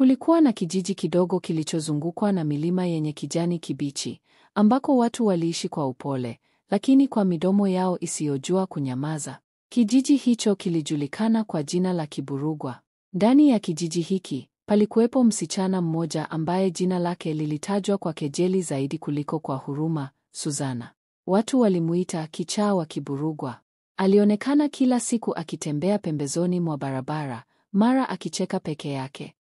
Kulikuwa na kijiji kidogo kilichozungukwa na milima yenye kijani kibichi, ambako watu waliishi kwa upole, lakini kwa midomo yao isiyojua kunyamaza. Kijiji hicho kilijulikana kwa jina la Kiburugwa. Ndani ya kijiji hiki, palikuwepo msichana mmoja ambaye jina lake lilitajwa kwa kejeli zaidi kuliko kwa huruma, Suzana. Watu walimuita kichaa wa Kiburugwa. Alionekana kila siku akitembea pembezoni mwa barabara, mara akicheka peke yake,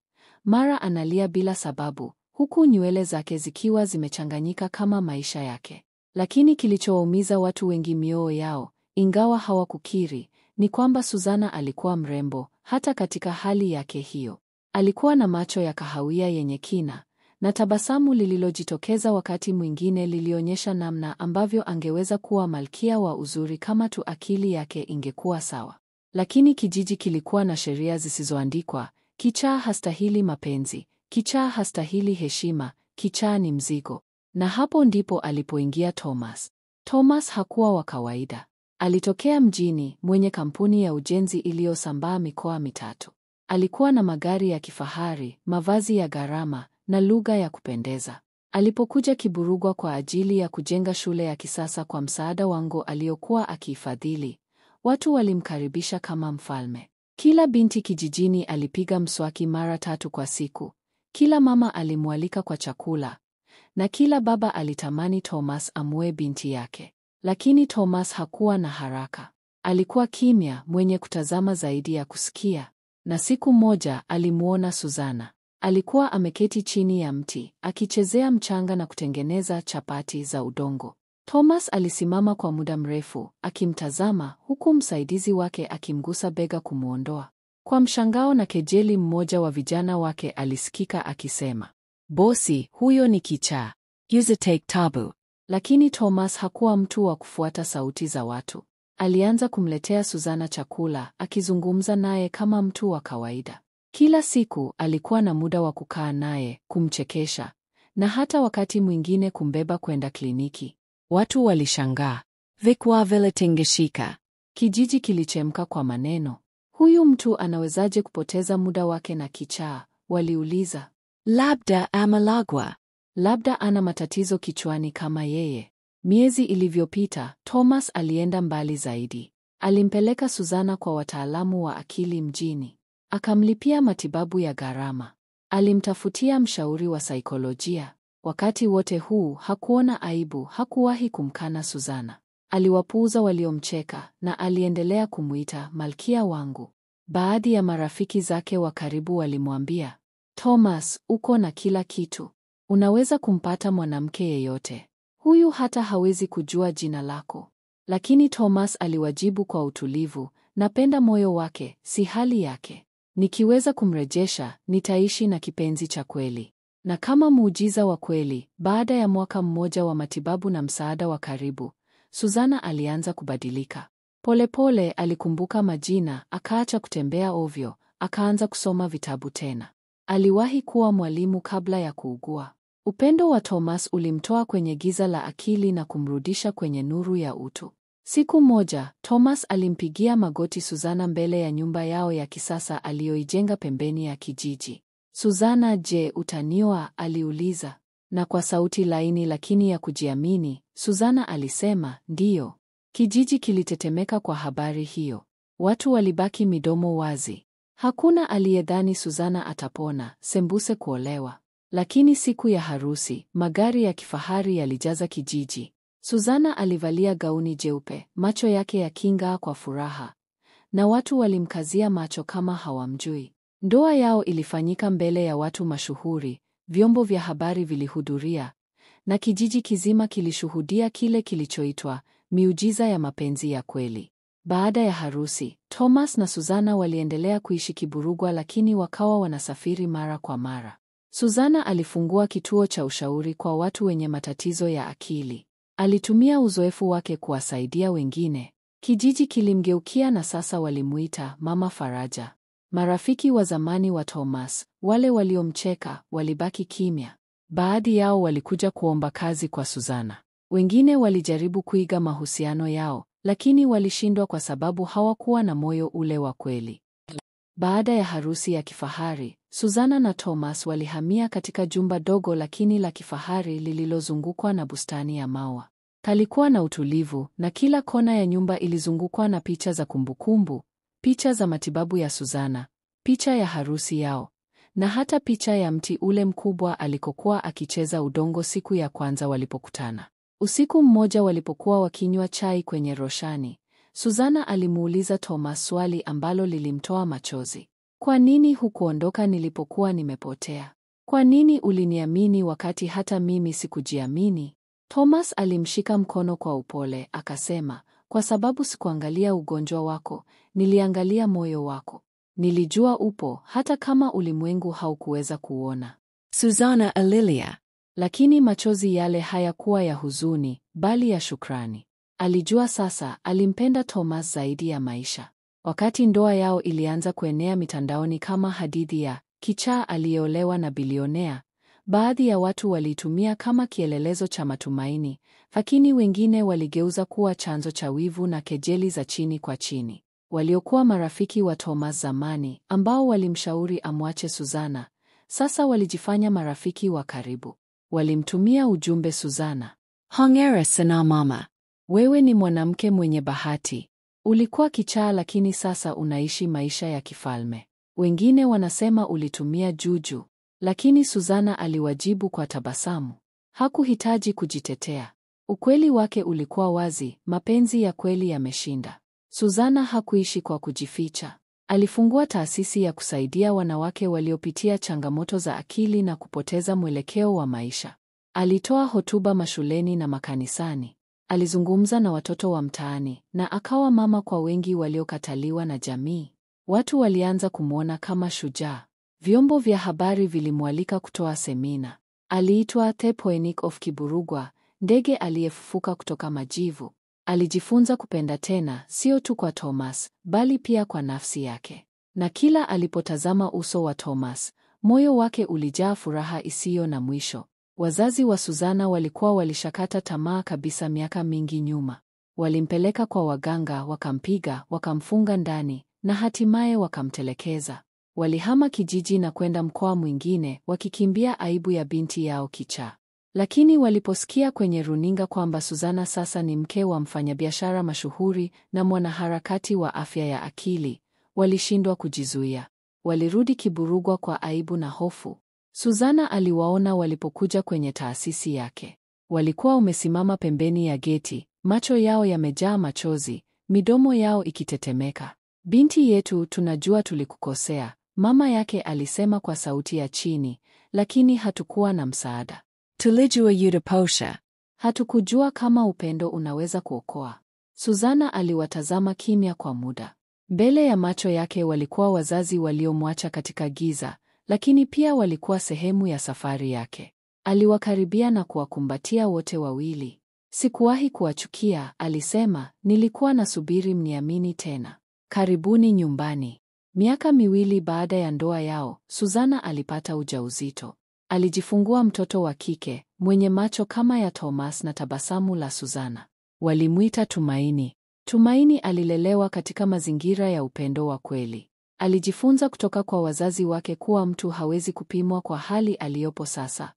mara analia bila sababu, huku nywele zake zikiwa zimechanganyika kama maisha yake. Lakini kilichowaumiza watu wengi mioyo yao, ingawa hawakukiri, ni kwamba Suzana alikuwa mrembo, hata katika hali yake hiyo. Alikuwa na macho ya kahawia yenye kina, na tabasamu lililojitokeza wakati mwingine lilionyesha namna ambavyo angeweza kuwa malkia wa uzuri kama tu akili yake ingekuwa sawa. Lakini kijiji kilikuwa na sheria zisizoandikwa. Kichaa hastahili mapenzi, kichaa hastahili heshima, kichaa ni mzigo. Na hapo ndipo alipoingia Thomas. Thomas hakuwa wa kawaida. Alitokea mjini, mwenye kampuni ya ujenzi iliyosambaa mikoa mitatu. Alikuwa na magari ya kifahari, mavazi ya gharama, na lugha ya kupendeza. Alipokuja Kiburugwa kwa ajili ya kujenga shule ya kisasa kwa msaada wangu aliyokuwa akihifadhili, watu walimkaribisha kama mfalme. Kila binti kijijini alipiga mswaki mara 3 kwa siku. Kila mama alimwalika kwa chakula, na kila baba alitamani Thomas amue binti yake. Lakini Thomas hakuwa na haraka. Alikuwa kimya, mwenye kutazama zaidi ya kusikia. Na siku moja alimuona Suzana. Alikuwa ameketi chini ya mti, akichezea mchanga na kutengeneza chapati za udongo. Thomas alisimama kwa muda mrefu, akimtazama, huku msaidizi wake akimgusa bega kumuondoa. Kwa mshangao na kejeli, mmoja wa vijana wake alisikika akisema, "Bosi, huyo ni kichaa. Use take tabu." Lakini Thomas hakuwa mtu wa kufuata sauti za watu. Alianza kumletea Suzana chakula, akizungumza naye kama mtu wa kawaida. Kila siku alikuwa na muda wa kukaa naye, kumchekesha, na hata wakati mwingine kumbeba kwenda kliniki. Watu walishangaa. Vikwa vile tingeshika. Kijiji kilichemka kwa maneno. Huyu mtu anawezaje kupoteza muda wake na kichaa? Waliuliza. Labda amelagwa. Labda ana matatizo kichwani kama yeye. Miezi ilivyopita, Thomas alienda mbali zaidi. Alimpeleka Suzana kwa wataalamu wa akili mjini. Akamlipia matibabu ya gharama. Alimtafutia mshauri wa saikolojia. Wakati wote huu hakuona aibu, hakuwahi kumkana Suzana. Aliwapuuza waliomcheka na aliendelea kumuita malkia wangu. Baadhi ya marafiki zake wa karibu walimwambia, "Thomas, uko na kila kitu. Unaweza kumpata mwanamke yeyote. Huyu hata hawezi kujua jina lako." Lakini Thomas aliwajibu kwa utulivu, "Napenda moyo wake, si hali yake. Nikiweza kumrejesha, nitaishi na kipenzi cha kweli." Na kama muujiza wa kweli, baada ya mwaka mmoja wa matibabu na msaada wa karibu, Suzana alianza kubadilika. Polepole alikumbuka majina, akaacha kutembea ovyo, akaanza kusoma vitabu tena. Aliwahi kuwa mwalimu kabla ya kuugua. Upendo wa Thomas ulimtoa kwenye giza la akili na kumrudisha kwenye nuru ya utu. Siku moja, Thomas alimpigia magoti Suzana mbele ya nyumba yao ya kisasa aliyoijenga pembeni ya kijiji. "Suzana, je, utanioa?" aliuliza. Na kwa sauti laini lakini ya kujiamini, Suzana alisema, "Ndiyo." Kijiji kilitetemeka kwa habari hiyo. Watu walibaki midomo wazi. Hakuna aliyedhani Suzana atapona sembuse kuolewa. Lakini siku ya harusi, magari ya kifahari yalijaza kijiji. Suzana alivalia gauni jeupe, macho yake yaking'aa kwa furaha, na watu walimkazia macho kama hawamjui. Ndoa yao ilifanyika mbele ya watu mashuhuri, vyombo vya habari vilihudhuria, na kijiji kizima kilishuhudia kile kilichoitwa miujiza ya mapenzi ya kweli. Baada ya harusi, Thomas na Suzana waliendelea kuishi Kiburugwa, lakini wakawa wanasafiri mara kwa mara. Suzana alifungua kituo cha ushauri kwa watu wenye matatizo ya akili. Alitumia uzoefu wake kuwasaidia wengine. Kijiji kilimgeukia na sasa walimuita Mama Faraja. Marafiki wa zamani wa Thomas, wale waliomcheka, walibaki kimya. Baadhi yao walikuja kuomba kazi kwa Suzana. Wengine walijaribu kuiga mahusiano yao, lakini walishindwa kwa sababu hawakuwa na moyo ule wa kweli. Baada ya harusi ya kifahari, Suzana na Thomas walihamia katika jumba dogo lakini la kifahari lililozungukwa na bustani ya maua. Kalikuwa na utulivu na kila kona ya nyumba ilizungukwa na picha za kumbukumbu, picha za matibabu ya Suzana, picha ya harusi yao, na hata picha ya mti ule mkubwa alikokuwa akicheza udongo siku ya kwanza walipokutana. Usiku mmoja walipokuwa wakinywa chai kwenye roshani, Suzana alimuuliza Thomas swali ambalo lilimtoa machozi. Kwa nini hukuondoka nilipokuwa nimepotea? Kwa nini uliniamini wakati hata mimi sikujiamini? Thomas alimshika mkono kwa upole, akasema, kwa sababu sikuangalia ugonjwa wako, niliangalia moyo wako. Nilijua upo, hata kama ulimwengu haukuweza kuona. Suzana alilia. Lakini machozi yale hayakuwa ya huzuni, bali ya shukrani. Alijua sasa, alimpenda Thomas zaidi ya maisha. Wakati ndoa yao ilianza kuenea mitandaoni kama hadithi ya kichaa aliyeolewa na bilionea, baadhi ya watu waliitumia kama kielelezo cha matumaini, lakini wengine waligeuza kuwa chanzo cha wivu na kejeli za chini kwa chini. Waliokuwa marafiki wa Thomas zamani, ambao walimshauri amwache Suzana, sasa walijifanya marafiki wa karibu. Walimtumia ujumbe Suzana, hongera sana mama. Wewe ni mwanamke mwenye bahati. Ulikuwa kichaa lakini sasa unaishi maisha ya kifalme. Wengine wanasema ulitumia juju. Lakini Suzana aliwajibu kwa tabasamu. Hakuhitaji kujitetea. Ukweli wake ulikuwa wazi, mapenzi ya kweli yameshinda. Suzana hakuishi kwa kujificha. Alifungua taasisi ya kusaidia wanawake waliopitia changamoto za akili na kupoteza mwelekeo wa maisha. Alitoa hotuba mashuleni na makanisani. Alizungumza na watoto wa mtaani na akawa mama kwa wengi waliokataliwa na jamii. Watu walianza kumwona kama shujaa. Vyombo vya habari vilimwalika kutoa semina. Aliitwa The Phoenix of Kiburugwa, ndege aliyefufuka kutoka majivu. Alijifunza kupenda tena, sio tu kwa Thomas, bali pia kwa nafsi yake. Na kila alipotazama uso wa Thomas, moyo wake ulijaa furaha isiyo na mwisho. Wazazi wa Suzana walishakata tamaa kabisa miaka mingi nyuma. Walimpeleka kwa waganga, wakampiga, wakamfunga ndani, na hatimaye wakamtelekeza. Walihama kijiji na kwenda mkoa mwingine, wakikimbia aibu ya binti yao kichaa. Lakini waliposikia kwenye runinga kwamba Suzana sasa ni mke wa mfanyabiashara mashuhuri na mwanaharakati wa afya ya akili, walishindwa kujizuia. Walirudi Kiburugwa kwa aibu na hofu. Suzana aliwaona walipokuja kwenye taasisi yake. Walikuwa umesimama pembeni ya geti, macho yao yamejaa machozi, midomo yao ikitetemeka. Binti yetu, tunajua tulikukosea, mama yake alisema kwa sauti ya chini, lakini hatukuwa na msaada. Tulijua yutaposha. Hatukujua kama upendo unaweza kuokoa. Suzana aliwatazama kimya kwa muda. Mbele ya macho yake walikuwa wazazi waliomwacha katika giza, lakini pia walikuwa sehemu ya safari yake. Aliwakaribia na kuwakumbatia wote wawili. Sikuwahi kuwachukia, alisema, nilikuwa nasubiri mniamini tena. Karibuni nyumbani. Miaka 2 baada ya ndoa yao, Suzana alipata ujauzito. Alijifungua mtoto wa kike, mwenye macho kama ya Thomas na tabasamu la Suzana. Walimuita Tumaini. Tumaini alilelewa katika mazingira ya upendo wa kweli. Alijifunza kutoka kwa wazazi wake kuwa mtu hawezi kupimwa kwa hali aliyopo sasa,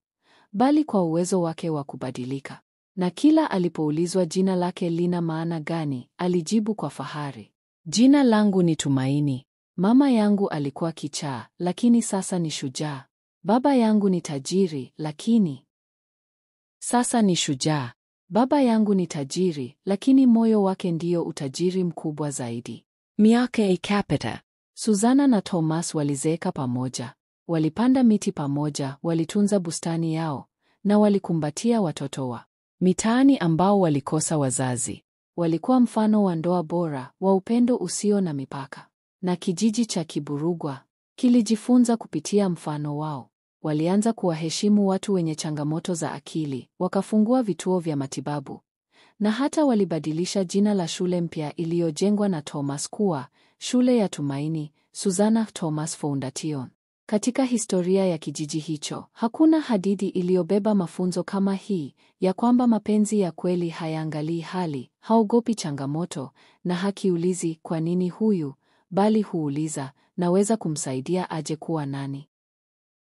bali kwa uwezo wake wa kubadilika. Na kila alipoulizwa jina lake lina maana gani, alijibu kwa fahari, jina langu ni Tumaini. Mama yangu alikuwa kichaa, lakini sasa ni shujaa. Baba yangu ni tajiri, lakini sasa ni shujaa. Baba yangu ni tajiri, lakini moyo wake ndio utajiri mkubwa zaidi. Miaka ikapita. Suzana na Thomas walizeeka pamoja. Walipanda miti pamoja, walitunza bustani yao, na walikumbatia watoto wa mitaani ambao walikosa wazazi. Walikuwa mfano wa ndoa bora, wa upendo usio na mipaka. Na kijiji cha Kiburugwa kilijifunza kupitia mfano wao. Walianza kuwaheshimu watu wenye changamoto za akili, wakafungua vituo vya matibabu, na hata walibadilisha jina la shule mpya iliyojengwa na Thomas kuwa Shule ya Tumaini, Suzana Thomas Foundation. Katika historia ya kijiji hicho, hakuna hadithi iliyobeba mafunzo kama hii, ya kwamba mapenzi ya kweli hayaangalii hali, haogopi changamoto, na hakiulizi kwa nini huyu, bali huuliza, naweza kumsaidia aje kuwa nani?